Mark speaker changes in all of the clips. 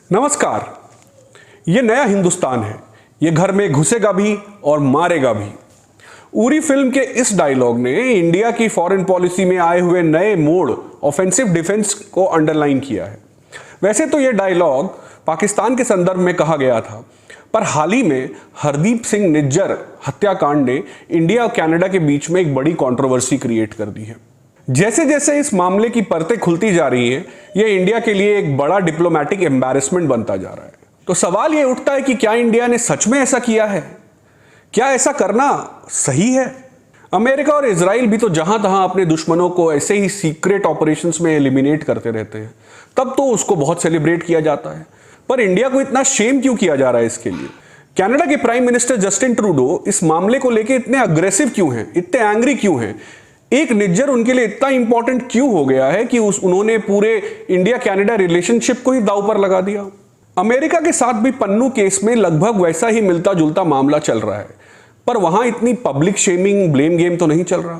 Speaker 1: नमस्कार। ये नया हिंदुस्तान है। ये घर में घुसेगा भी और मारेगा भी। उरी फिल्म के इस डायलॉग ने इंडिया की फॉरेन पॉलिसी में आए हुए नए मोड़ ऑफेंसिव डिफेंस को अंडरलाइन किया है। वैसे तो ये डायलॉग पाकिस्तान के संदर्भ में कहा गया था, पर हाल ही में हरदीप सिंह निज्जर हत्याकांड ने इंडिया और कनाडा के बीच में एक बड़ी कंट्रोवर्सी क्रिएट कर दी है। जैसे जैसे इस मामले की परतें खुलती जा रही हैं, यह इंडिया के लिए एक बड़ा डिप्लोमैटिक एम्बैरेसमेंट बनता जा रहा है। तो सवाल यह उठता है कि क्या इंडिया ने सच में ऐसा किया है? क्या ऐसा करना सही है? अमेरिका और इजराइल भी तो जहां तहां अपने दुश्मनों को ऐसे ही सीक्रेट ऑपरेशंस में एलिमिनेट करते रहते हैं, तब तो उसको बहुत सेलिब्रेट किया जाता है। पर इंडिया को इतना शेम क्यों किया जा रहा है इसके लिए? कनाडा के प्राइम मिनिस्टर जस्टिन ट्रूडो इस मामले को लेकर इतने अग्रेसिव क्यों हैं, इतने एंग्री क्यों हैं? एक निज्जर उनके लिए इतना इंपॉर्टेंट क्यों हो गया है कि उन्होंने पूरे इंडिया कनाडा रिलेशनशिप को ही दांव पर लगा दिया? अमेरिका के साथ भी पन्नू केस में लगभग वैसा ही मिलता जुलता मामला चल रहा है, पर वहां इतनी पब्लिक शेमिंग ब्लेम गेम तो नहीं चल रहा।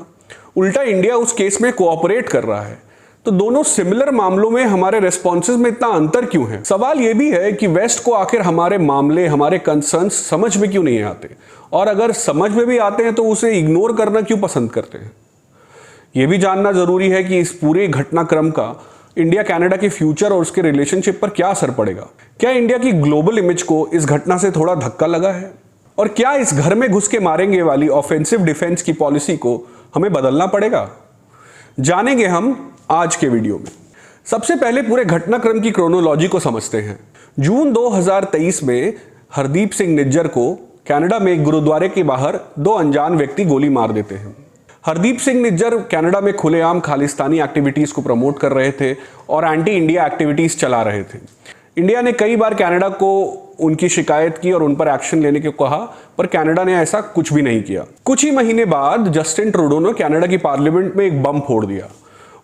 Speaker 1: उल्टा इंडिया उस केस में कोऑपरेट कर रहा है। तो दोनों सिमिलर मामलों में हमारे रेस्पॉन्सेज में इतना अंतर क्यों है? सवाल यह भी है कि वेस्ट को आखिर हमारे मामले, हमारे कंसर्न्स समझ में क्यों नहीं आते, और अगर समझ में भी आते हैं तो उसे इग्नोर करना क्यों पसंद करते हैं? यह भी जानना जरूरी है कि इस पूरे घटनाक्रम का इंडिया कनाडा के फ्यूचर और उसके रिलेशनशिप पर क्या असर पड़ेगा। क्या इंडिया की ग्लोबल इमेज को इस घटना से थोड़ा धक्का लगा है? और क्या इस घर में घुस के मारेंगे वाली ऑफेंसिव डिफेंस की पॉलिसी को हमें बदलना पड़ेगा? जानेंगे हम आज के वीडियो में। सबसे पहले पूरे घटनाक्रम की क्रोनोलॉजी को समझते हैं। जून 2023 में हरदीप सिंह निज्जर को कनाडा में एक गुरुद्वारे के बाहर दो अनजान व्यक्ति गोली मार देते हैं। हरदीप सिंह निज्जर कनाडा में खुलेआम खालिस्तानी एक्टिविटीज को प्रमोट कर रहे थे और एंटी इंडिया एक्टिविटीज चला रहे थे। इंडिया ने कई बार कनाडा को उनकी शिकायत की और उन पर एक्शन लेने को कहा, पर कनाडा ने ऐसा कुछ भी नहीं किया। कुछ ही महीने बाद जस्टिन ट्रूडो ने कनाडा की पार्लियामेंट में एक बम फोड़ दिया।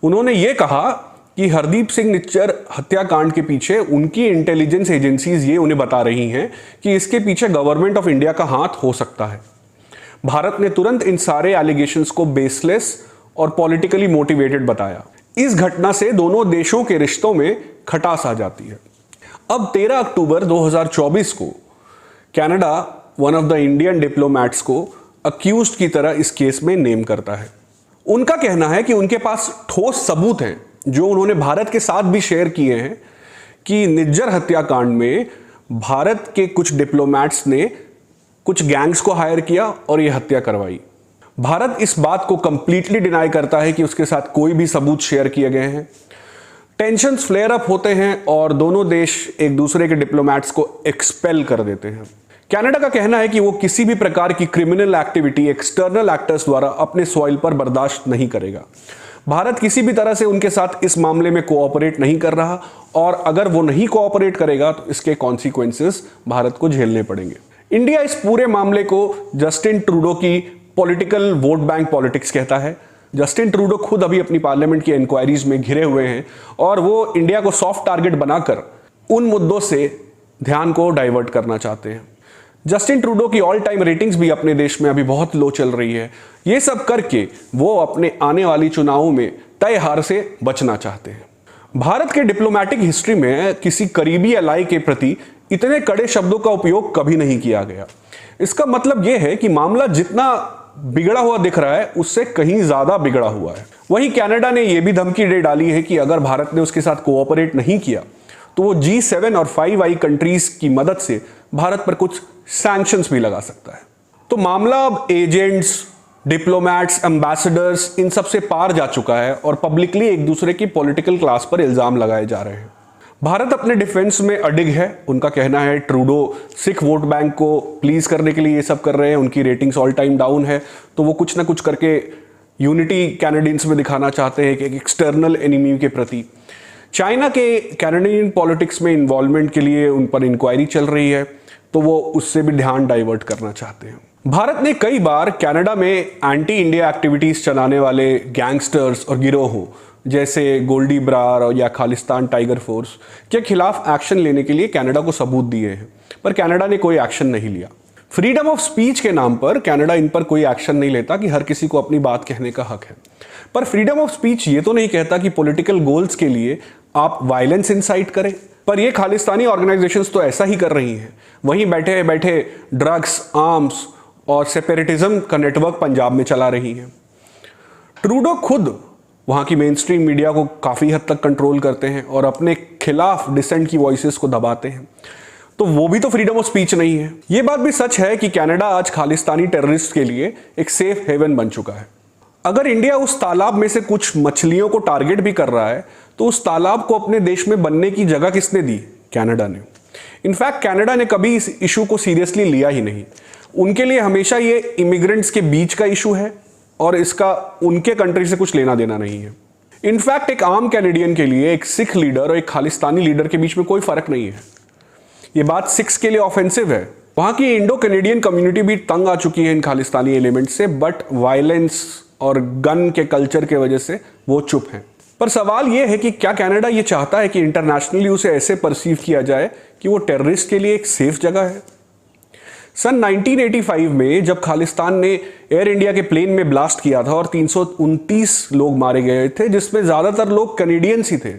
Speaker 1: उन्होंने ये कहा कि हरदीप सिंह निज्जर हत्याकांड के पीछे उनकी इंटेलिजेंस एजेंसीज ये उन्हें बता रही हैं कि इसके पीछे गवर्नमेंट ऑफ इंडिया का हाथ हो सकता है। भारत ने तुरंत इन सारे एलिगेशंस को बेसलेस और पॉलिटिकली मोटिवेटेड बताया। इस घटना से दोनों देशों के रिश्तों में खटास आ जाती है। अब 13 अक्टूबर 2024 को Canada one of the Indian diplomats को अक्यूज्ड की तरह इस केस में नेम करता है। उनका कहना है कि उनके पास ठोस सबूत हैं जो उन्होंने भारत के साथ भी शेयर किए हैं कि निज्जर हत्याकांड में भारत के कुछ डिप्लोमैट्स ने कुछ गैंग्स को हायर किया और यह हत्या करवाई। भारत इस बात को कंप्लीटली डिनाई करता है कि उसके साथ कोई भी सबूत शेयर किए गए हैं। टेंशन्स फ्लेयर अप होते हैं और दोनों देश एक दूसरे के डिप्लोमैट्स को एक्सपेल कर देते हैं। कनाडा का कहना है कि वो किसी भी प्रकार की क्रिमिनल एक्टिविटी एक्सटर्नल एक्टर्स द्वारा अपने सॉइल पर बर्दाश्त नहीं करेगा। भारत किसी भी तरह से उनके साथ इस मामले में कोऑपरेट नहीं कर रहा, और अगर वो नहीं कोऑपरेट करेगा तो इसके कॉन्सिक्वेंसेस भारत को झेलने पड़ेंगे। इंडिया इस पूरे मामले को जस्टिन ट्रूडो की पॉलिटिकल वोट बैंक पॉलिटिक्स कहता है। जस्टिन ट्रूडो खुद अभी अपनी पार्लियामेंट की इंक्वायरीज में घिरे हुए हैं और वो इंडिया को सॉफ्ट टारगेट बनाकर उन मुद्दों से ध्यान को डाइवर्ट करना चाहते हैं। जस्टिन ट्रूडो की ऑल टाइम रेटिंग्स भी अपने देश में अभी बहुत लो चल रही है। ये सब करके वो अपने आने वाली चुनावों में तय हार से बचना चाहते हैं। भारत के डिप्लोमैटिक हिस्ट्री में किसी करीबी अलाई के प्रति इतने कड़े शब्दों का उपयोग कभी नहीं किया गया। इसका मतलब यह है कि मामला जितना बिगड़ा हुआ दिख रहा है उससे कहीं ज्यादा बिगड़ा हुआ है। वहीं कनाडा ने यह भी धमकी दे डाली है कि अगर भारत ने उसके साथ कोऑपरेट नहीं किया तो वो G7 और 5I कंट्रीज की मदद से भारत पर कुछ सैंक्शंस भी लगा सकता है। तो मामला अब एजेंट्स, डिप्लोमैट्स, एम्बेसडर्स इन सब से पार जा चुका है और पब्लिकली एक दूसरे की पॉलिटिकल क्लास पर इल्जाम लगाए जा रहे हैं। भारत अपने डिफेंस में अडिग है। उनका कहना है ट्रूडो सिख वोट बैंक को प्लीज करने के लिए ये सब कर रहे हैं। उनकी रेटिंग्स ऑल टाइम डाउन है, तो वो कुछ ना कुछ करके यूनिटी कैनेडियंस में दिखाना चाहते हैं कि एक एक्सटर्नल एनिमी के प्रति। चाइना के कैनेडियन पॉलिटिक्स में इन्वॉल्वमेंट के लिए उन पर इंक्वायरी चल रही है, तो वो उससे भी ध्यान डाइवर्ट करना चाहते हैं। भारत ने कई बार कनाडा में एंटी इंडिया एक्टिविटीज चलाने वाले गैंगस्टर्स और गिरोहों जैसे गोल्डी ब्रार या खालिस्तान टाइगर फोर्स के खिलाफ एक्शन लेने के लिए कनाडा को सबूत दिए हैं, पर कनाडा ने कोई एक्शन नहीं लिया। फ्रीडम ऑफ स्पीच के नाम पर कनाडा इन पर कोई एक्शन नहीं लेता कि हर किसी को अपनी बात कहने का हक है। पर फ्रीडम ऑफ स्पीच ये तो नहीं कहता कि पॉलिटिकल गोल्स के लिए आप वायलेंस इंसाइट करें। पर ये खालिस्तानी ऑर्गेनाइजेशंस तो ऐसा ही कर रही हैं। वहीं बैठे बैठे ड्रग्स, आर्म्स और सेपरेटिज्म का नेटवर्क पंजाब में चला रही हैं। ट्रूडो खुद वहाँ की मेन स्ट्रीम मीडिया को काफ़ी हद तक कंट्रोल करते हैं और अपने खिलाफ डिसेंट की वॉइसेस को दबाते हैं। तो वो भी तो फ्रीडम ऑफ स्पीच नहीं है। ये बात भी सच है कि कनाडा आज खालिस्तानी टेररिस्ट के लिए एक सेफ हेवन बन चुका है। अगर इंडिया उस तालाब में से कुछ मछलियों को टारगेट भी कर रहा है तो उस तालाब को अपने देश में बनने की जगह किसने दी? कनाडा ने। इनफैक्ट कनाडा ने कभी इस इशू को सीरियसली लिया ही नहीं। उनके लिए हमेशा ये इमिग्रेंट्स के बीच का इशू है और इसका उनके कंट्री से कुछ लेना देना नहीं है। इनफैक्ट एक आम कैनेडियन के लिए एक सिख लीडर और एक खालिस्तानी लीडर के बीच में कोई फर्क नहीं है। ये बात सिख्स के लिए ऑफेंसिव है। वहां की इंडो कैनेडियन कम्युनिटी भी तंग आ चुकी है इन खालिस्तानी एलिमेंट से, बट वायलेंस और गन के कल्चर के वजह से वो चुप हैं। पर सवाल यह है कि क्या कनाडा ये चाहता है कि इंटरनेशनली उसे ऐसे परसीव किया जाए कि वो टेररिस्ट के लिए एक सेफ जगह है? सन 1985 में जब खालिस्तान ने एयर इंडिया के प्लेन में ब्लास्ट किया था और 329 लोग मारे गए थे, जिसमें ज्यादातर लोग कैनेडियंस ही थे,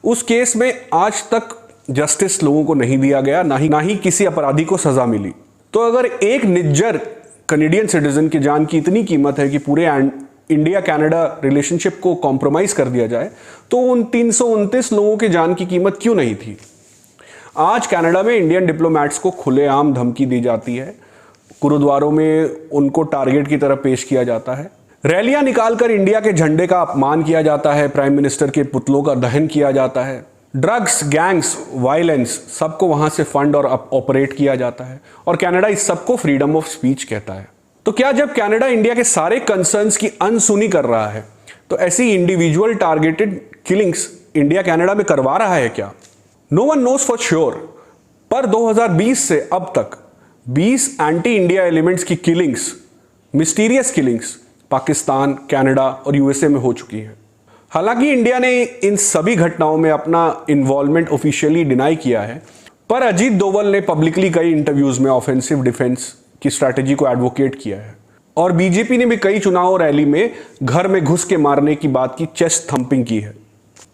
Speaker 1: उस केस में आज तक जस्टिस लोगों को नहीं दिया गया, ना ही किसी अपराधी को सजा मिली। तो अगर एक निज्जर कैनेडियन सिटीजन की जान की इतनी कीमत है कि पूरे इंडिया कनाडा रिलेशनशिप को कॉम्प्रोमाइज कर दिया जाए, तो उन 329 लोगों की जान की कीमत क्यों नहीं थी? आज कनाडा में इंडियन डिप्लोमेट्स को खुलेआम धमकी दी जाती है, गुरुद्वारों में उनको टारगेट की तरह पेश किया जाता है, रैलियां निकालकर इंडिया के झंडे का अपमान किया जाता है, प्राइम मिनिस्टर के पुतलों का दहन किया जाता है, ड्रग्स, गैंग्स, वायलेंस सबको वहां से फंड और ऑपरेट किया जाता है, और कनाडा इस सबको फ्रीडम ऑफ स्पीच कहता है। तो क्या जब कनाडा इंडिया के सारे कंसर्न्स की अनसुनी कर रहा है, तो ऐसी individual targeted killings India Canada में करवा रहा है क्या? No one knows for sure, पर 2020 से अब तक 20 एंटी इंडिया एलिमेंट्स की killings, mysterious killings Pakistan, Canada और यूएसए में हो चुकी है। हालांकि इंडिया ने इन सभी घटनाओं में अपना इन्वॉल्वमेंट ऑफिशियली डिनाई किया है, पर अजीत डोवल ने पब्लिकली कई इंटरव्यूज में ऑफेंसिव डिफेंस की स्ट्रैटेजी को एडवोकेट किया है, और बीजेपी ने भी कई चुनाव रैली में घर में घुस के मारने की बात की चेस्ट थंपिंग की है।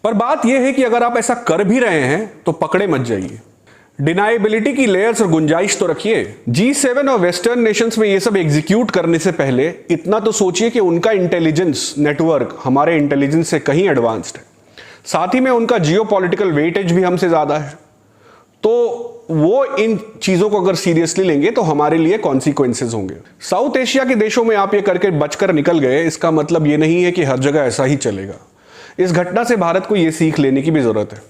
Speaker 1: पर बात यह है कि अगर आप ऐसा कर भी रहे हैं तो पकड़े मत जाइए। डिनाइबिलिटी की लेयर्स और गुंजाइश तो रखिए। G7 और वेस्टर्न नेशंस में ये सब एग्जीक्यूट करने से पहले इतना तो सोचिए कि उनका इंटेलिजेंस नेटवर्क हमारे इंटेलिजेंस से कहीं एडवांस्ड है, साथ ही में उनका जियोपॉलिटिकल वेटेज भी हमसे ज्यादा है। तो वो इन चीजों को अगर सीरियसली लेंगे तो हमारे लिए कॉन्सिक्वेंसेज होंगे। साउथ एशिया के देशों में आप ये करके बचकर निकल गए, इसका मतलब ये नहीं है कि हर जगह ऐसा ही चलेगा। इस घटना से भारत को ये सीख लेने की भी जरूरत है।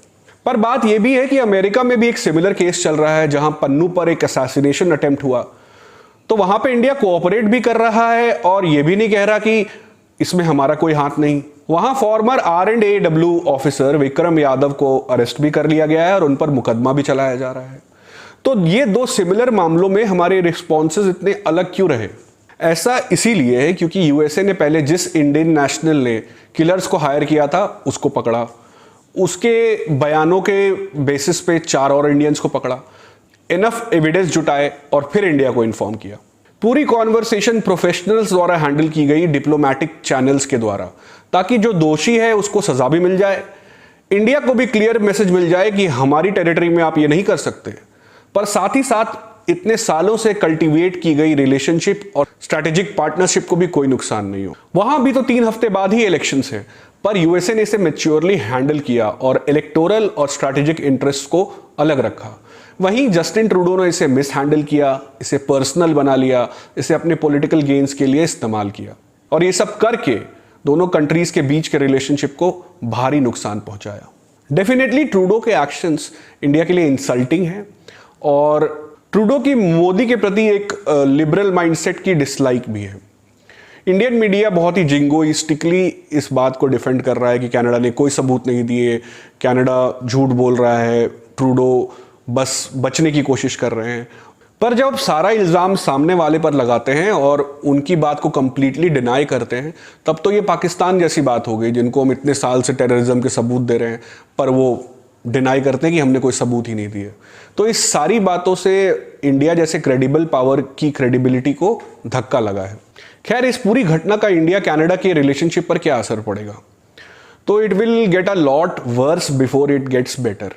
Speaker 1: पर बात यह भी है कि अमेरिका में भी एक सिमिलर केस चल रहा है, जहां पन्नू पर एक असैसिनेशन अटेम्प्ट हुआ, तो वहां पे इंडिया कोऑपरेट भी कर रहा है और यह भी नहीं कह रहा कि इसमें हमारा कोई हाथ नहीं। वहां farmer R&AW officer Vikram Yadav को अरेस्ट भी कर लिया गया है और उन पर मुकदमा भी चलाया जा रहा है। तो ये दो सिमिलर मामलों में हमारे रिस्पॉन्सेज इतने अलग क्यों रहे? ऐसा इसीलिए है क्योंकि यूएसए ने पहले जिस इंडियन नेशनल ने किलर्स को हायर किया था उसको पकड़ा, उसके बयानों के बेसिस पे 4 और इंडियंस को पकड़ा, इनफ एविडेंस जुटाए और फिर इंडिया को इन्फॉर्म किया। पूरी कॉन्वर्सेशन प्रोफेशनल्स द्वारा हैंडल की गई, डिप्लोमेटिक चैनल्स के द्वारा, ताकि जो दोषी है उसको सजा भी मिल जाए, इंडिया को भी क्लियर मैसेज मिल जाए कि हमारी टेरिटरी में आप ये नहीं कर सकते। पर साथ ही साथ इतने सालों से कल्टीवेट की गई रिलेशनशिप और स्ट्रैटेजिक पार्टनरशिप को भी कोई नुकसान नहीं हो। वहां भी तो 3 हफ्ते बाद ही इलेक्शंस है, पर यूएसए ने इसे मैच्योरली हैंडल किया और इलेक्टोरल और स्ट्रैटेजिक इंटरेस्ट को अलग रखा। वहीं जस्टिन ट्रूडो ने इसे मिस हैंडल किया, इसे पर्सनल बना लिया, इसे अपने पॉलिटिकल गेन्स के लिए इस्तेमाल किया, और ये सब करके दोनों कंट्रीज के बीच के रिलेशनशिप को भारी नुकसान पहुंचाया। डेफिनेटली ट्रूडो के एक्शंस इंडिया के लिए इंसल्टिंग हैं, और ट्रूडो की मोदी के प्रति एक लिबरल माइंडसेट की डिसलाइक भी है। इंडियन मीडिया बहुत ही जिंगोइस्टिकली इस बात को डिफेंड कर रहा है कि कनाडा ने कोई सबूत नहीं दिए, कनाडा झूठ बोल रहा है, ट्रूडो बस बचने की कोशिश कर रहे हैं। पर जब सारा इल्ज़ाम सामने वाले पर लगाते हैं और उनकी बात को कंप्लीटली डिनाई करते हैं, तब तो ये पाकिस्तान जैसी बात हो गई, जिनको हम इतने साल से टेररिज्म के सबूत दे रहे हैं, पर वो डिनाई करते हैं कि हमने कोई सबूत ही नहीं दिए। तो इस सारी बातों से इंडिया जैसे क्रेडिबल पावर की क्रेडिबिलिटी को धक्का लगा है। खैर, इस पूरी घटना का इंडिया कनाडा के रिलेशनशिप पर क्या असर पड़ेगा? तो it will get a lot worse before it gets better.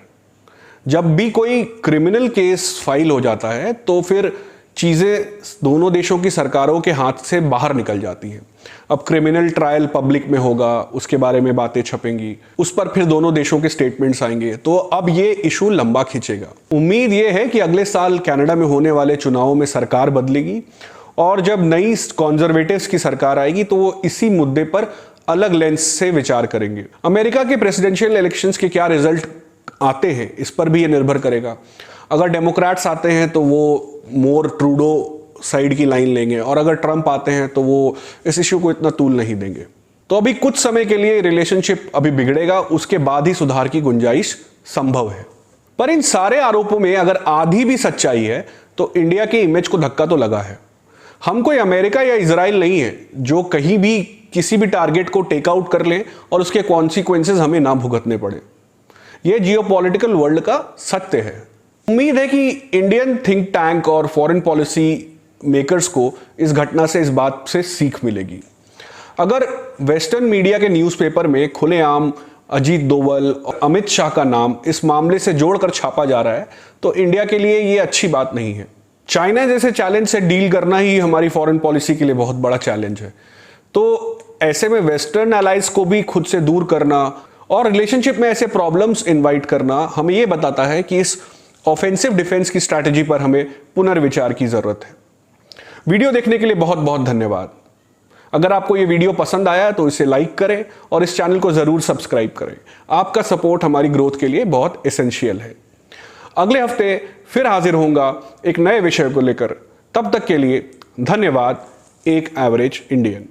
Speaker 1: जब भी कोई क्रिमिनल केस फाइल हो जाता है तो फिर चीज़ें दोनों देशों की सरकारों के हाथ से बाहर निकल जाती हैं। अब क्रिमिनल ट्रायल पब्लिक में होगा, उसके बारे में बातें छपेंगी, उस पर फिर दोनों देशों के स्टेटमेंट्स आएंगे, तो अब ये इशू लंबा खींचेगा। उम्मीद ये है कि अगले साल कनाडा में होने वाले चुनावों में सरकार बदलेगी और जब नई कंजर्वेटिव्स की सरकार आएगी तो वो इसी मुद्दे पर अलग लेंस से विचार करेंगे। अमेरिका के प्रेसिडेंशियल इलेक्शंस के क्या रिजल्ट आते हैं इस पर भी ये निर्भर करेगा। अगर डेमोक्रेट्स आते हैं तो वो मोर ट्रूडो साइड की लाइन लेंगे और अगर ट्रंप आते हैं तो वो इस इश्यू को इतना तूल नहीं देंगे। तो अभी कुछ समय के लिए रिलेशनशिप अभी बिगड़ेगा, उसके बाद ही सुधार की गुंजाइश संभव है। पर इन सारे आरोपों में अगर आधी भी सच्चाई है तो इंडिया की इमेज को धक्का तो लगा है। हम कोई अमेरिका या इजराइल नहीं है जो कहीं भी किसी भी टारगेट को टेक आउट कर ले और उसके कॉन्सिक्वेंसेस हमें ना भुगतने पड़े। यह जियोपॉलिटिकल वर्ल्ड का सत्य है। उम्मीद है कि इंडियन थिंक टैंक और फॉरेन पॉलिसी मेकर्स को इस घटना से इस बात से सीख मिलेगी। अगर वेस्टर्न मीडिया के न्यूज़पेपर में खुलेआम अजीत डोवल और अमित शाह का नाम इस मामले से जोड़कर छापा जा रहा है तो इंडिया के लिए ये अच्छी बात नहीं है। चाइना जैसे चैलेंज से डील करना ही हमारी फॉरेन पॉलिसी के लिए बहुत बड़ा चैलेंज है। तो ऐसे में वेस्टर्न एलाइज को भी खुद से दूर करना और रिलेशनशिप में ऐसे प्रॉब्लम्स इनवाइट करना हमें यह बताता है कि इस ऑफेंसिव डिफेंस की स्ट्रैटेजी पर हमें पुनर्विचार की जरूरत है। वीडियो देखने के लिए बहुत बहुत धन्यवाद। अगर आपको ये वीडियो पसंद आया तो इसे लाइक करें और इस चैनल को जरूर सब्सक्राइब करें। आपका सपोर्ट हमारी ग्रोथ के लिए बहुत एसेंशियल है। अगले हफ्ते फिर हाजिर होऊंगा एक नए विषय को लेकर। तब तक के लिए धन्यवाद। एक एवरेज इंडियन।